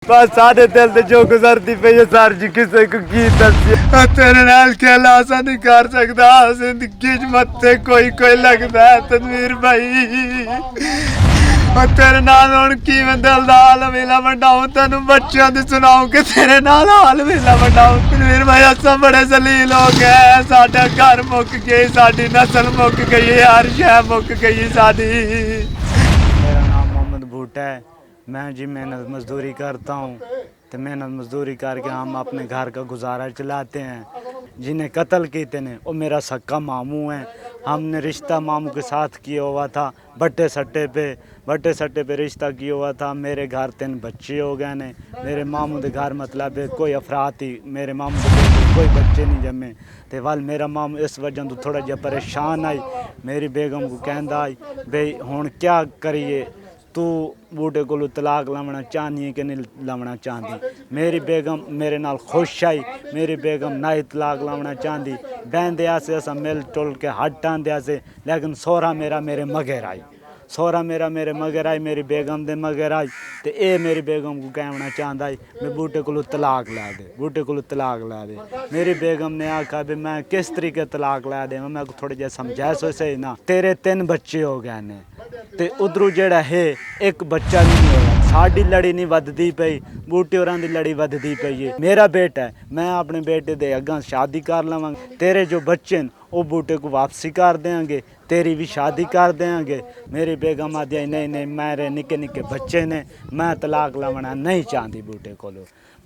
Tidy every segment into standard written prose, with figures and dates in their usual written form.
बस साढ़े दिल से जो गुजरती पे ये सर जी किसी को की दसी तेरे नाल क्या लासा नहीं कर सकता जिंदगी मत से कोई लगता है तनवीर भाई और तेरे नाल हुण की मैं दिल दा हाल वेला वंडाऊं तेनू बच्चों दी सुनाऊं कि तेरे नाल हाल वेला वंडाऊं तनवीर भाई असां बड़े जलील हो गए साडा घर मुक गई साडी नस्ल मुक गई हर शय मुक गई साडी। मेरा नाम मोहम्मद भुट्टा है। मैं जी मेहनत मजदूरी करता हूँ तो मेहनत मजदूरी करके हम अपने घर का गुजारा चलाते हैं। जिन्हें कत्ल किए ने वो मेरा सक्का मामू है। हमने रिश्ता मामू के साथ किया हुआ था बट्टे सट्टे पे रिश्ता किया हुआ था। मेरे घर 3 बच्चे हो गए ने। मेरे मामू के घर मतलब कोई अफराद थी मेरे मामू के कोई बच्चे नहीं जमे तो वाल मेरा मामू इस वजह तो थोड़ा जहा परेशान आई। मेरी बेगम को कहता आई भाई हुण क्या करिए तू बूटे को तलाक लावना चाहनी है कि नहीं लावना चाहती। मेरी बेगम मेरे नाल खुश आई। मेरी बेगम नहीं तलाक लावना चाहती बहन से अस मिल टुल के हट आंदे से लेकिन सोहरा मेरा मेरे मगर आई। सोहरा मेरा मेरे मगर आई मेरी बेगम दे मगर आई तो ये मेरी बेगम को कहना चाहता है मैं बूटे को तलाक ला दे बूटे को तलाक ला दे। मेरी बेगम ने आखा भी मैं किस तरीके तलाक ला दे मैं थोड़ा जहा समझा सो सही ना तेरे 3 बच्चे हो गए ने ते उधरों जेड़ा है एक बच्चा नहीं होया। साड़ी लड़ी नहीं वधदी पई बूटे होरां दी लड़ी वधदी पई है। मेरा बेटा है मैं अपने बेटे दे अग्गां शादी कर लवांगा तेरे जो बच्चे न वो बूटे को वापसी कर देंगे तेरी भी शादी कर देंगे। मेरी बेगम आदि नहीं मेरे निके निके बच्चे ने मैं तलाक लावना नहीं चाहती बूटे को।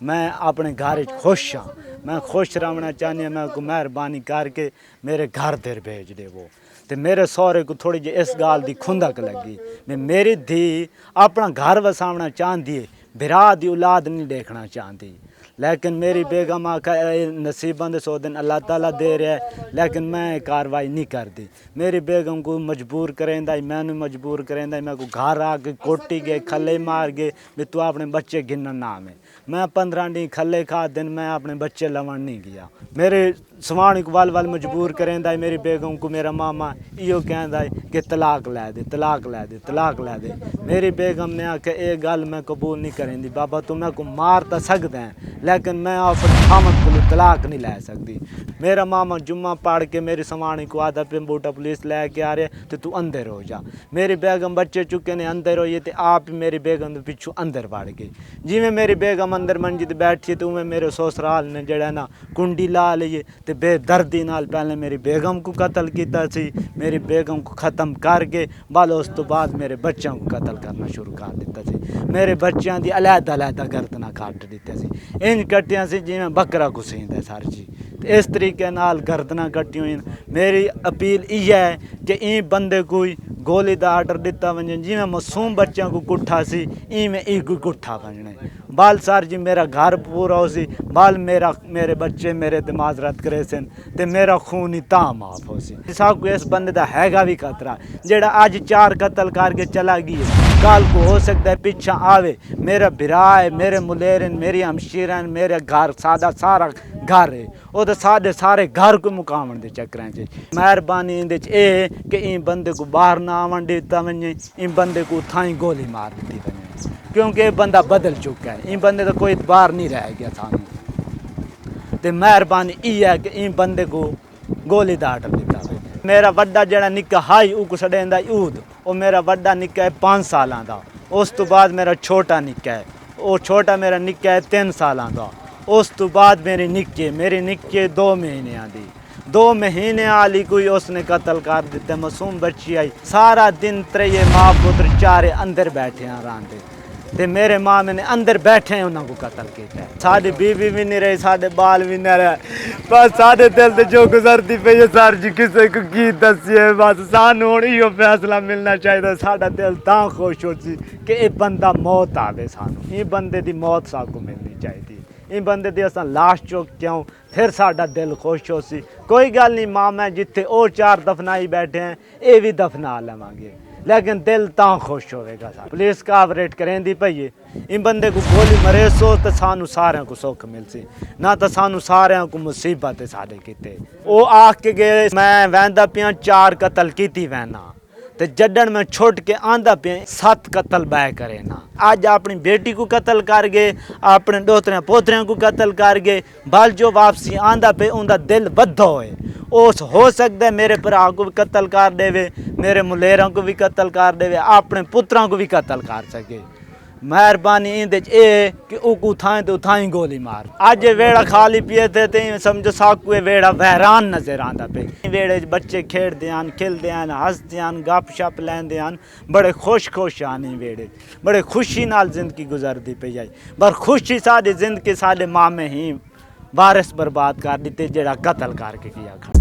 मैं अपने घर खुश हाँ मैं खुश रहना चाहनी मैं को मेहरबानी करके मेरे घर देर भेज दे वो तो मेरे सहुरे को थोड़ी जी इस गाल की खुंदक लगी मैं मेरी धी अपना घर वसावना चाहती है बिरा दी औलाद नहीं देखना चाहती। लेकिन मेरी बेगम आखा नसीबों दे 100 दिन अल्लाह ताला दे रहा है लेकिन मैं कार्रवाई नहीं करती। मेरी बेगम को मजबूर करेंदा मैंने मजबूर करेंदा मैं को घर आके कोटी गए खले मार गए भी तू अपने बच्चे गिनन ना में मैं 15 दिन खले खा दिन मैं अपने बच्चे लवन नहीं गया। मेरे सवाणी को वाल मजबूर करेंदा मेरी बेगम को मेरा मामा इो कहता है कि तलाक लै दे तलाक लै दे तलाक लै दे। मेरी बेगम ने आखे ये गल मैं कबूल नहीं करेंदी बाबा तू मैं को मार तो सकदा है लेकिन मैं अपने खामद को तलाक नहीं लै सकती। मेरा मामा जुम्मा पढ़ के मेरी सवाणी को आधा पे बूटा पुलिस लैके आ रहे तो तू अंदर हो जा। मेरी बेगम बच्चे चुके ने अंदर होइए तो आप मेरी बेगम के पिछू अंदर वड़ गई। जिमें मेरी बेगम अंदर मंजी ते बैठी तो उमें मेरे ससुराल ने जड़ा ना कुंडी ला लीए तो बेदर्दी नाल पहले मेरी बेगम को कत्ल किया सी मेरी बेगम को ख़त्म करके बाल उस तो बाद मेरे बच्चों को कत्ल करना शुरू कर दिता सी। मेरे बच्चों की अलहदा गर्दना काट दित्ती सी इंज कट्टियां सी जिमें बकरा घुसींदा सर जी इस तरीके नाल गर्दना कट्टी हुई। मेरी अपील यह है कि ई बंदे को गोली का आर्डर दिता वजे जिमें मासूम बच्चों को कुट्ठा सी इवें ई कोई कुट्ठा बनने बाल सर जी मेरा घर पूरा हो सी बाल मेरे बच्चे मेरे ते माजरत करे सन ते मेरा खून ही तां माफ हो सी। सब को इस बंदे का हैगा भी खतरा जेड़ा अज 4 कत्ल करके चला गई कल को हो सकता है पिछा आवे मेरा बिरा है मेरे मुलेर मेरी हमशीर मेरे घर सारा घर है वो तो सारे घर को मुकावन के चक्कर च मेहरबानी इन कि इन बंदे को बाहर ना आवन दिता वजे इन बंदे को उथा ही गोली मार दी वजे क्योंकि ये बंदा बदल चुका है इन बंदे का कोई बाहर नहीं रह गया सानू तो मेहरबानी है कि इन बंदे को गोली का आर्डर दिता है। मेरा वड्डा जड़ा निक्का हाई ऊ छड़ेंदा यूद वो मेरा वड्डा निक्का है 5 सालों का उस तो बाद मेरा छोटा निक्का है वो छोटा मेरा निक्का है 3 सालों का उस तो बाद मेरे निक्के 2 महीने दी 2 महीने आली कोई उसने कत्ल कर दिता मासूम बच्ची आई सारा दिन 3 माँ पुत्र 4 अंदर बैठे हैं रांदे ते मेरे मामे ने अंदर बैठे हैं उन्होंने कत्ल किया। साड़ी बीवी भी नहीं रही साढ़े बाल भी नहीं रहे बस साढ़े दिल से जो गुजरती पे ये सर जी किसी को की दसी बस सानू हुण इहो फैसला मिलना चाहिए। साडा दिल तां खुश हो सी कि ये बंदा मौत आवे सानू ये बंदे की मौत साकू मिलनी चाहिए इन बंदे की असां लाश चुक क्यों फिर साडा दिल खुश हो सी। कोई गल नहीं मामा जिथे वो 4 दफनाई बैठे हैं ये भी दफना लवांगे लेकिन दिल तां खुश होगा। पुलिस कावरेट करेंदी पई है इन बंदे को गोली मरे सो तो सानू सारे को सुख मिल सी ना तो सानू सारे को मुसीबत है साढ़े किते वो आख के गए मैं वहदा पिया 4 कत्ल की वहना ते जडन में छुट के आंदा पे 7 कत्ल बह करे ना। आज अपनी बेटी को कत्ल कर गए, अपने दोहतरे पोतरियां को कत्ल कर गए, बल जो वापसी आंदा पे उनका दिल बद्धा होए। उस हो सकता है मेरे भरा को भी कत्ल कर देवे, मेरे मुलेरों को भी कत्ल कर देवे, अपने पुत्रां को भी कत्ल कर सके। मेहरबानी इंदे ए कि उठाएं तो उठाई गोली मार। आज ये वेड़ा खाली पिए थे ते समझो साकू ये वेड़ा वहरान नजर आंदा पे। वेड़े बच्चे खेड़ते हैं, खिलते हैं, हंसते हैं, गप शप लैंदे हैं, बड़े खुश आने वेड़े, बड़े खुशी नाल जिंदगी गुजरती पई आई। पर खुशी साडी जिंदगी साडे मामे ही वारिस बर्बाद कर दी, जेड़ा कत्ल करके किया।